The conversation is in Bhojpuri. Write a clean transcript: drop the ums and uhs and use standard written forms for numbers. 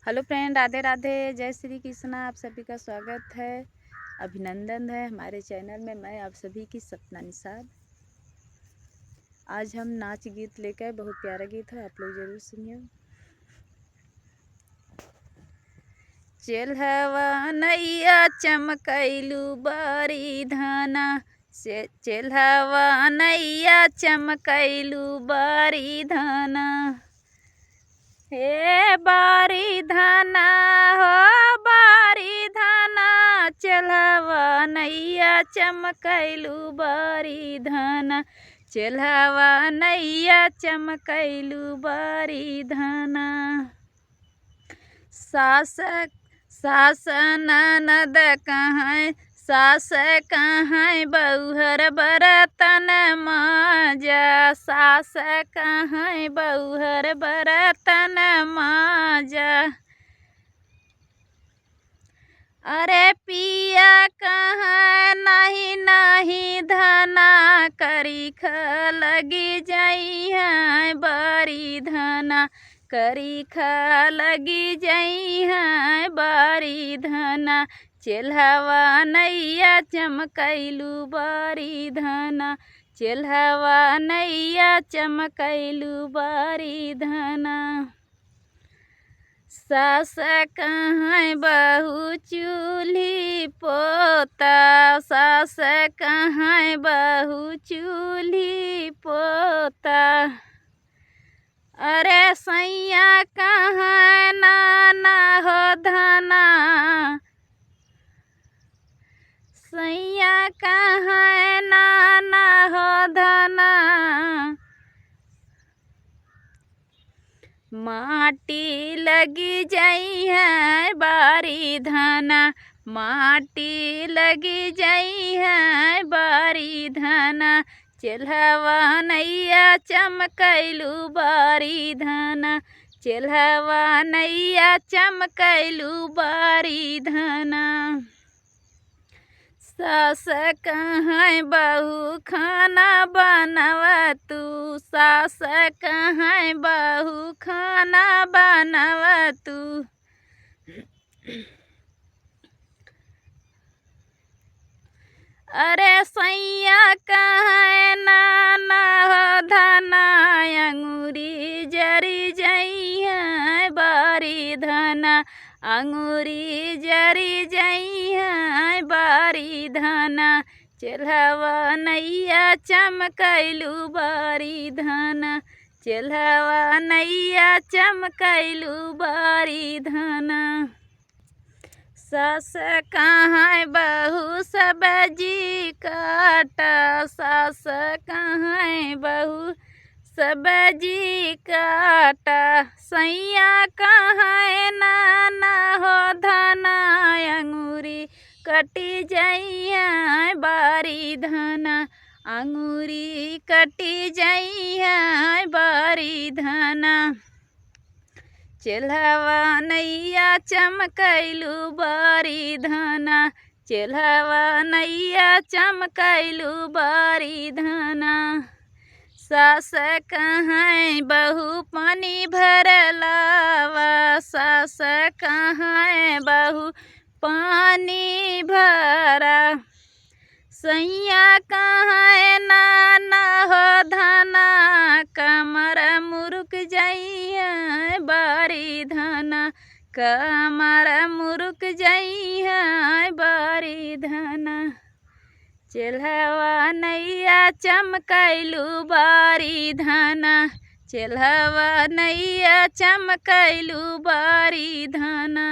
हेलो फ्रेंड, राधे राधे, जय श्री कृष्णा। आप सभी का स्वागत है, अभिनंदन है हमारे चैनल में। मैं आप सभी की सपना निषाद। आज हम नाच गीत लेकर, बहुत प्यारा गीत है, आप लोग जरूर सुनिए। चेल्हवा नैया चमकैलू बारी धाना, चेल्हवा नैया चमकैलू बारी धाना। हे बारी धाना हो बारी धाना, चेल्हवा नैया चमकैलू बारी धाना, चेल्हवा नैया चमकैलू बारी धाना। सास ननद कहाँ, सास कहाँ बहुहर बरतन माजा, सास कहाँ बहुहर बरतन माजा। अरे पिया कहाँ नहीं नहीं धना, करीख लगी जाई है बारी धना, करीख लगी जाई है बारी धना। चेल्हवा नैया चमकैलू बारी धना, चेल्हवा नैया चमकैलू बारी धना। सास कहाँ बहू चूल्ही पोता, सास कहाँ बहू चूल्ही पोता। अरे सैया कहाँ नाना हो धना, सैया कहाँ नाना हो धना। माटी लगी जाई है बारी धाना, माटी लगी जाई है बारी धाना। चेल्हवा नैया चमकैलू बारी धाना, चेल्हवा नैया चमकैलू बारी धाना। सास कहाँ बहू खाना बनवा तू, सास कहाँ बहू खाना बनवा तू। अरे सैया कहाँ नाना हो धना, अंगूरी जरी जाई है बारी धना, अंगूरी जरी जाई है बारी धना। चेल्हवा नैया चमकैलू बारी धना, चेल्हवा नैया चमकैलू बारी धना। सास कहाँ बहू सब्जी काटा, सास कहाँ बहू सब्जी काटा। सैया कहाँ नाना हो धना, अंगूरी कटी जाई है बारी धना, अंगूरी कटी जाई है बारी धना। चेल्हवा नैया चमकैलू बारी धना, चेल्हवा नैया चमकैलू बारी धना। सास कहाँ बहू पानी भरलावा, सास कहाँ बहू पानी भरा। सैया कहाँ नाना हो धना, कमर मुरुक जाई है बारी धना, कमर मुरुक जाई है बारी धना। चेल्हवा नैया चमकैलू बारी धना, चेल्हवा नैया चमकैलू बारी धना।